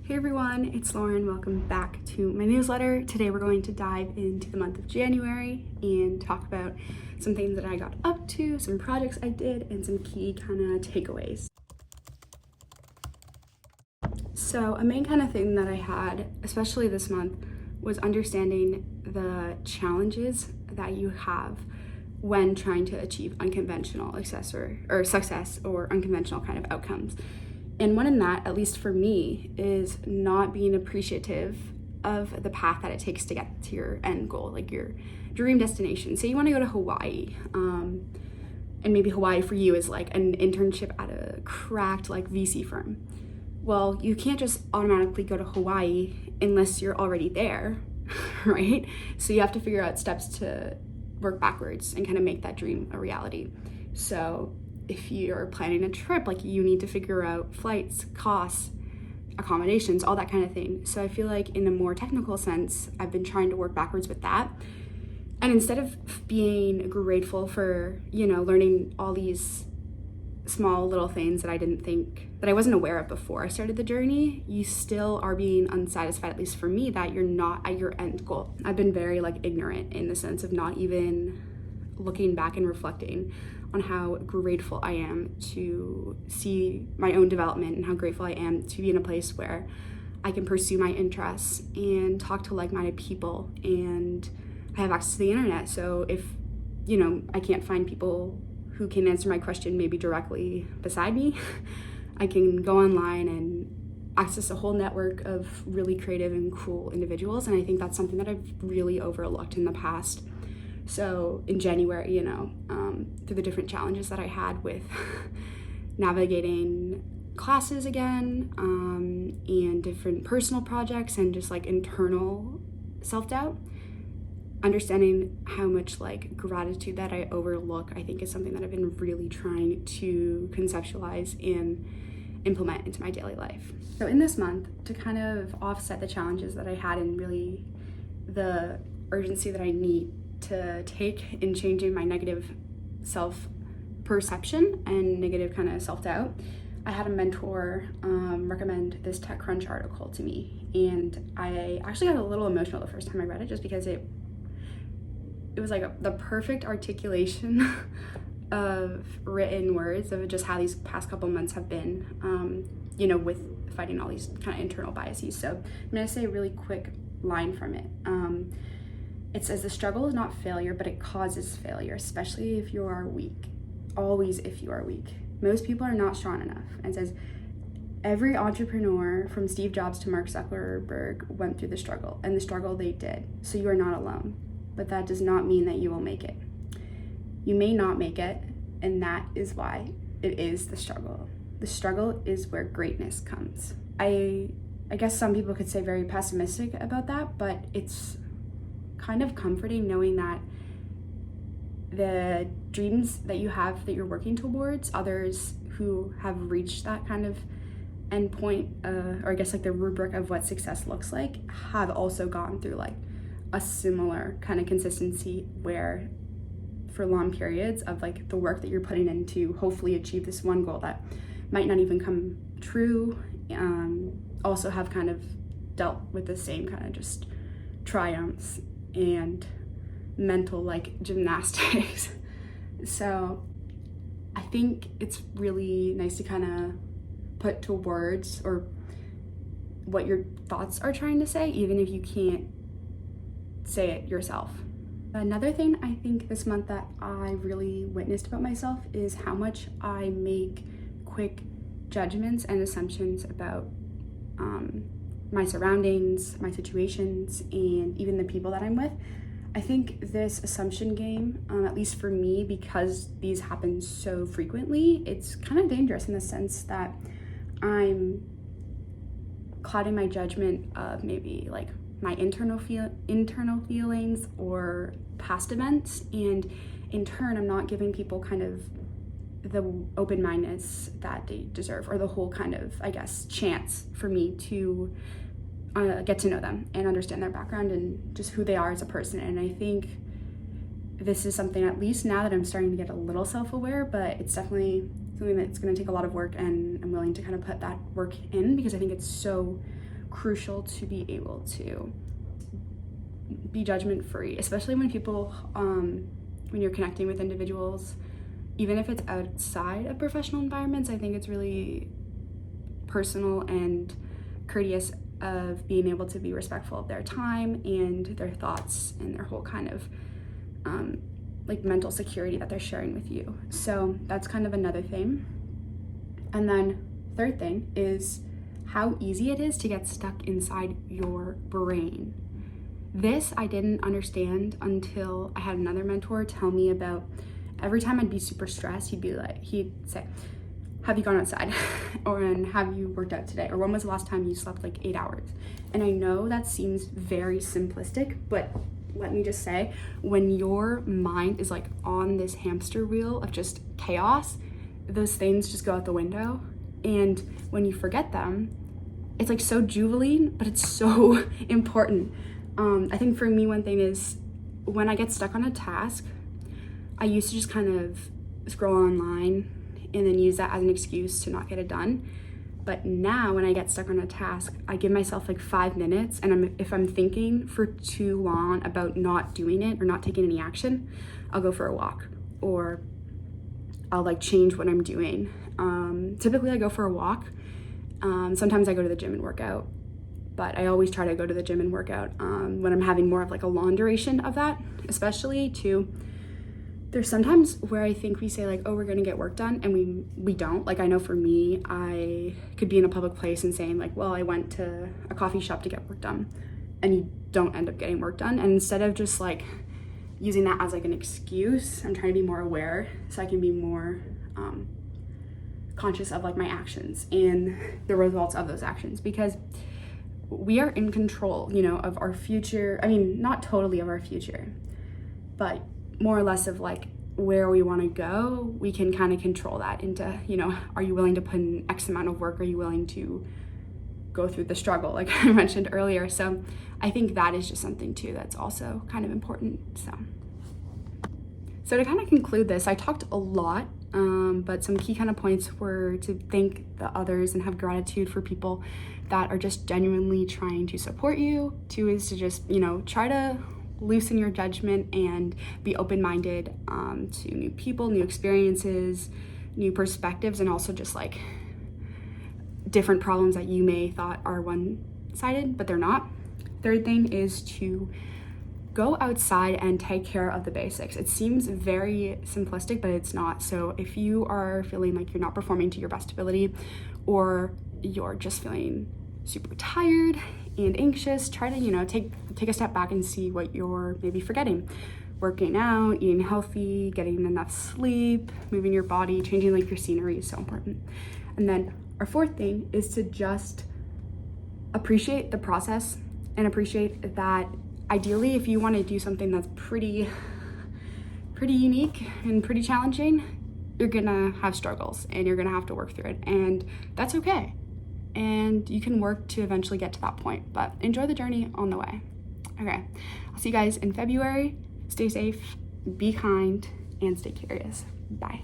Hey everyone, it's Lauren. Welcome back to my newsletter. Today we're going to dive into the month of January and talk about some things that I got up to, some projects I did, and some key kind of takeaways. So a main kind of thing that I had, especially this month, was understanding the challenges that you have when trying to achieve unconventional success or unconventional kind of outcomes. And one in that, at least for me, is not being appreciative of the path that it takes to get to your end goal, like your dream destination. Say you want to go to Hawaii, and maybe Hawaii for you is like an internship at a cracked like VC firm. Well, you can't just automatically go to Hawaii unless you're already there, right? So you have to figure out steps to work backwards and kind of make that dream a reality. So if you're planning a trip, like you need to figure out flights, costs, accommodations, all that kind of thing. So I feel like in a more technical sense, I've been trying to work backwards with that. And instead of being grateful for, learning all these small little things that I wasn't aware of before I started the journey, you still are being unsatisfied, at least for me, that you're not at your end goal. I've been very ignorant in the sense of not even looking back and reflecting on how grateful I am to see my own development and how grateful I am to be in a place where I can pursue my interests and talk to like-minded people, and I have access to the internet. So if, I can't find people who can answer my question maybe directly beside me, I can go online and access a whole network of really creative and cool individuals. And I think that's something that I've really overlooked in the past. So in January, through the different challenges that I had with navigating classes again, and different personal projects and just internal self-doubt, understanding how much gratitude that I overlook, I think is something that I've been really trying to conceptualize and implement into my daily life. So in this month, to kind of offset the challenges that I had and really the urgency that I need to take in changing my negative self-perception and negative kind of self-doubt, I had a mentor recommend this TechCrunch article to me, and I actually got a little emotional the first time I read it, just because it was the perfect articulation of written words of just how these past couple months have been, with fighting all these kind of internal biases. So I'm gonna say a really quick line from it. It says, "The struggle is not failure, but it causes failure, especially if you are weak. Always if you are weak. Most people are not strong enough." And it says, "Every entrepreneur from Steve Jobs to Mark Zuckerberg went through the struggle, and the struggle they did. So you are not alone, but that does not mean that you will make it. You may not make it, and that is why it is the struggle. The struggle is where greatness comes." I guess some people could say very pessimistic about that, but it's kind of comforting knowing that the dreams that you have that you're working towards, others who have reached that kind of end point, or I guess the rubric of what success looks like, have also gone through a similar kind of consistency where for long periods of the work that you're putting in to hopefully achieve this one goal that might not even come true, also have kind of dealt with the same kind of just triumphs and mental gymnastics. So I think it's really nice to kind of put to words or what your thoughts are trying to say, even if you can't say it yourself. Another thing I think this month that I really witnessed about myself is how much I make quick judgments and assumptions about my surroundings, my situations, and even the people that I'm with. I think this assumption game, at least for me, because these happen so frequently, it's kind of dangerous in the sense that I'm clouding my judgment of maybe my internal feelings or past events, and in turn I'm not giving people kind of the open-mindedness that they deserve, or the whole kind of, I guess, chance for me to get to know them and understand their background and just who they are as a person. And I think this is something, at least now that I'm starting to get a little self-aware, but it's definitely something that's going to take a lot of work, and I'm willing to kind of put that work in because I think it's so crucial to be able to be judgment free, especially when people, when you're connecting with individuals, even if it's outside of professional environments. I think it's really personal and courteous of being able to be respectful of their time and their thoughts and their whole kind of like mental security that they're sharing with you. So that's kind of another thing. And then third thing is how easy it is to get stuck inside your brain. This I didn't understand until I had another mentor tell me about. Every time I'd be super stressed, he'd say, have you gone outside? Or and have you worked out today? Or when was the last time you slept like 8 hours? And I know that seems very simplistic, but let me just say, when your mind is like on this hamster wheel of just chaos, those things just go out the window. And when you forget them, it's like so jubilant, but it's so important. I think for me, one thing is when I get stuck on a task, I used to just kind of scroll online and then use that as an excuse to not get it done. But now when I get stuck on a task, I give myself like 5 minutes, and if I'm thinking for too long about not doing it or not taking any action, I'll go for a walk, or I'll like change what I'm doing. Typically I go for a walk. Sometimes I go to the gym and work out, but I always try to go to the gym and work out when I'm having more of like a long duration of that, especially too. There's sometimes where I think we say like, oh, we're gonna get work done, and we don't. Like I know for me, I could be in a public place and saying like, well, I went to a coffee shop to get work done, and you don't end up getting work done. And instead of just like using that as like an excuse, I'm trying to be more aware so I can be more conscious of like my actions and the results of those actions, because we are in control, you know, of our future. I mean, not totally of our future, but more or less of like where we want to go. We can kind of control that into, you know, are you willing to put in X amount of work? Are you willing to go through the struggle, like I mentioned earlier? So I think that is just something too that's also kind of important. So to kind of conclude this, I talked a lot, but some key kind of points were to thank the others and have gratitude for people that are just genuinely trying to support you. 2 is to just, you know, try to loosen your judgment and be open-minded to new people, new experiences, new perspectives, and also just like different problems that you may thought are one-sided, but they're not. Third thing is to go outside and take care of the basics. It seems very simplistic, but it's not. So if you are feeling like you're not performing to your best ability, or you're just feeling super tired and anxious, try to, you know, take a step back and see what you're maybe forgetting. Working out, eating healthy, getting enough sleep, moving your body, changing like your scenery is so important. And then our fourth thing is to just appreciate the process and appreciate that ideally, if you want to do something that's pretty unique and pretty challenging, you're gonna have struggles and you're gonna have to work through it, and that's okay. And you can work to eventually get to that point, but enjoy the journey on the way. Okay, I'll see you guys in February. Stay safe, be kind, and stay curious. Bye.